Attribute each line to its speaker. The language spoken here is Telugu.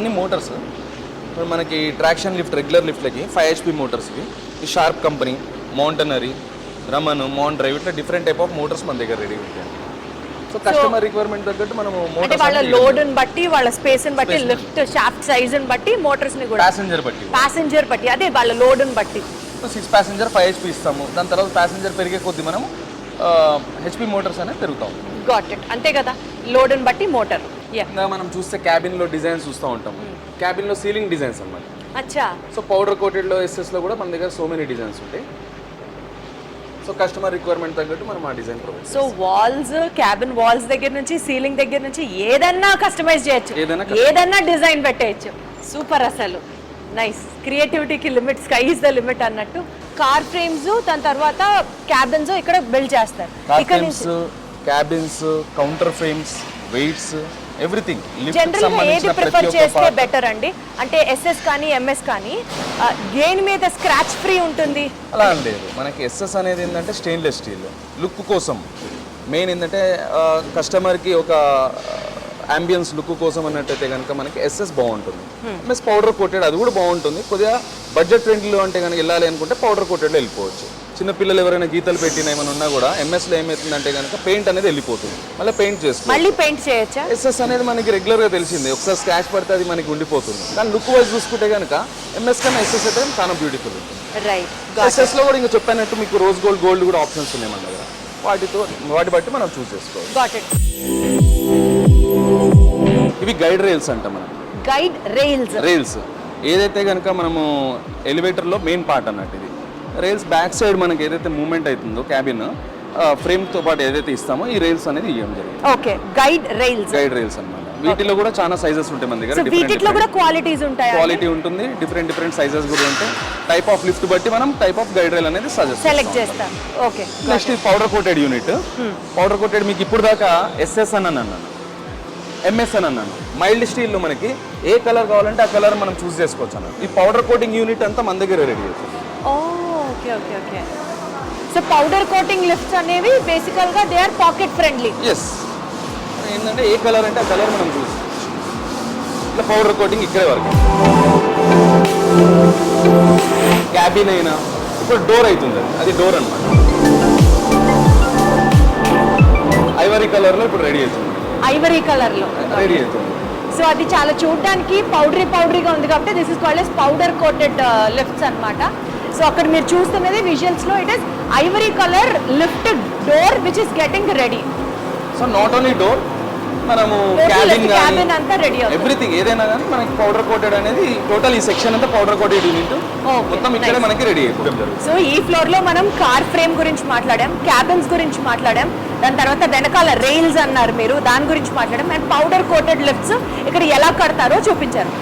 Speaker 1: ఇవన్నీ మోటార్స్. మనకి ట్రాక్షన్ లిఫ్ట్, రెగ్యులర్ లిఫ్ట్లకి 5 HP మోటార్స్కి ఈ షార్ప్ కంపెనీ, మౌంటనరీ, రమన్, మౌంట్ డ్రైవ్ ఇట్లా డిఫరెంట్ టైప్ ఆఫ్ మోటార్స్ మన దగ్గర రెడీ ఉంటాయి. సో కస్టమర్ రిక్వైర్మెంట్ తగ్గట్టు మనం మోటార్స్
Speaker 2: వాళ్ళ లోడ్ని బట్టి, వాళ్ళ స్పేస్ని బట్టి, లిఫ్ట్ షాఫ్ట్ సైజ్ని బట్టి మోటార్స్ని కూడా ప్యాసింజర్ బట్టి అదే వాళ్ళ లోడ్ని బట్టి
Speaker 1: 6 ప్యాసింజర్ 5 HP ఇస్తాము. దాని తర్వాత ప్యాసింజర్ పెరిగే కొద్దీ మనం HP మోటార్స్ అనేది పెరుగుతాం.
Speaker 2: Got it. అంతే కదా, లోడ్ని బట్టి మోటార్.
Speaker 1: మనం చూస్తే క్యాబిన్లో డిజైన్స్ చూస్తూ ఉంటాం. క్యాబిన్లో సీలింగ్ డిజైన్స్ అన్నమాట.
Speaker 2: అచ్చా. సో
Speaker 1: పౌడర్ కోటెడ్లో ఎస్ఎస్లో కూడా మన దగ్గర సో మెనీ డిజైన్స్ ఉంటాయి. సో కస్టమర్ రిక్వైర్మెంట్ తగ్గట్టు మనం ఆ design provide.
Speaker 2: So walls, cabin walls దగ్గర నుంచి సీలింగ్ దగ్గర నుంచి ఏదన్నా కస్టమైజ్ చేయొచ్చు, ఏదన్నా డిజైన్ పెట్టేయచ్చు. సూపర్, అసలు నైస్. క్రియేటివిటీకి limit, sky is the limit అన్నట్టు. కార్ ఫ్రేమ్స్, దాని తర్వాత క్యాబిన్స్ ఇక్కడ బిల్డ్ చేస్తారు.
Speaker 1: Cabins, counter frames, weights, everything.
Speaker 2: జనరల్గా ఏది ప్రిఫర్ చేస్తే బెటర్ అండి? అంటే ఎస్ఎస్ కానీ ఎంఎస్ కానీ దేని మీద స్క్రాచ్ ఫ్రీ ఉంటుంది?
Speaker 1: అలా లేదు. మనకి ఎస్ఎస్ అనేది ఏంటంటే స్టెయిన్లెస్ స్టీల్, లుక్ కోసం మెయిన్ ఏంటంటే కస్టమర్కి ఒక అంబియన్స్ లుక్ కోసం అన్నట్టయితే కనుక మనకి ఎస్ఎస్ బాగుంటుంది. ఎంఎస్ పౌడర్ కోటెడ్ అది కూడా బాగుంటుంది. కొద్దిగా బడ్జెట్ ఫ్రెండ్లీలో అంటే కనుక వెళ్ళాలి అనుకుంటే పౌడర్ కోటెడ్లో వెళ్ళిపోవచ్చు. చిన్నపిల్లలు ఎవరైనా గీతలు పెట్టిన ఏమైనా ఉన్నా కూడా ఎంఎస్లో ఏమవుతుందంటే కనుక పెయింట్ అనేది వెళ్ళిపోతుంది, మళ్ళీ పెయింట్ చేసుకోవాలి.
Speaker 2: మళ్ళీ పెయింట్ చేయొచ్చా?
Speaker 1: ఎస్ఎస్ అనేది మనకి రెగ్యులర్గా తెలిసింది, ఒకసారి స్క్రాచ్ పడితే అది మనకి ఉండిపోతుంది. కానీ లుక్ వైజ్ చూసుకుంటే కనుక ఎంఎస్ కన్నా ఎస్ఎస్ అయితే చాలా బ్యూటిఫుల్ ఉంటుంది. ఎస్ఎస్లో కూడా ఇంకా చెప్పినట్టు మీకు రోజ్ గోల్డ్ కూడా ఆప్షన్స్ ఉన్నాయి మన దగ్గర. వాటి బట్టి మనం చూస్ చేసుకోవాలి. ఇవి గైడ్ రైల్స్ అంట. మనం
Speaker 2: గైడ్ రైల్స్
Speaker 1: ఏదైతే కనుక మనము ఎలివేటర్లో మెయిన్ పార్ట్ అన్నట్టు. ఇది రైల్స్ బ్యాక్ సైడ్ మనకి ఏదైతే మూవ్మెంట్ అవుతుందో క్యాబిన్ ఫ్రేమ్తో పాటు ఏదైతే ఇస్తామో ఈ రైల్స్ అనేది ఇవ్వడం జరిగింది.
Speaker 2: ఓకే, గైడ్ రైల్స్
Speaker 1: అన్నమాట. వీటిలో కూడా చాలా సైజెస్ ఉంటాయి మన దగ్గర.
Speaker 2: వీటిలో కూడా క్వాలిటీస్ ఉంటాయి,
Speaker 1: క్వాలిటీ ఉంటుంది, డిఫరెంట్ సైజెస్ కూడా ఉంటాయి. టైప్ ఆఫ్ లిఫ్ట్ బట్టి మనం టైప్ ఆఫ్ గైడ్ రైల్ అనేది
Speaker 2: సెలెక్ట్ చేస్తాం. Okay,
Speaker 1: next powder coated unit. Powder coated మీకు ఇప్పుడు దాకా ఎస్ఎస్ అని అన్నాను, ఎంఎస్ అని అన్నాను. మైల్డ్ స్టీల్లో మనకి ఏ కలర్ కావాలంటే ఆ కలర్ మనం చూస్ చేసుకోవచ్చు అన్నాను. ఈ పౌడర్ కోటింగ్ యూనిట్ అంతా మన దగ్గర రెడీ అవుతుంది.
Speaker 2: Okay. So powder coating lifts అనేవి బేసికల్గా they are pocket friendly.
Speaker 1: Yes, ఏంటంటే ఏ కలర్ అంటే ఆ కలర్ మనం చూసి ఇట్లా పౌడర్ కోటింగ్ ఇక్కడే వరకు. క్యాబిన్ అయినా ఇప్పుడు డోర్ అవుతుంది, అది డోర్ అన్నమాట. ఐవరీ కలర్లో ఇప్పుడు రెడీ అవుతుంది.
Speaker 2: ఐవరీ కలర్లో
Speaker 1: రెడీ అవుతుంది.
Speaker 2: సో అది చాలా చూడడానికి పౌడరీగా ఉంది కాబట్టి this is called as powder coated lifts అన్నమాట. సో అక్కడ మీరు చూస్తున్నది విజువల్స్ లో it is ivory colour lift door which is getting ready.
Speaker 1: So not only door, మనము
Speaker 2: క్యాబిన్ అంతా రెడీ అవుతుంది.
Speaker 1: ఎవ్రీథింగ్ ఏదైనా కానీ మనకి పౌడర్ కోటెడ్ అనేది టోటల్ ఈ సెక్షన్ అంతా పౌడర్ కోటెడ్ యూనిట్ మొత్తం ఇక్కడే మనకి రెడీ అయిపోతుంది.
Speaker 2: సో ఈ ఫ్లోర్ లో మనం కార్ ఫ్రేమ్ గురించి మాట్లాడాం, క్యాబిన్స్ గురించి మాట్లాడాం, దాని తర్వాత వెనకాల రైల్స్ అన్నారు మీరు, దాని గురించి మాట్లాడాం. అండ్ పౌడర్ కోటెడ్ లిఫ్ట్స్ ఇక్కడ ఎలా కడతారో చూపించారు.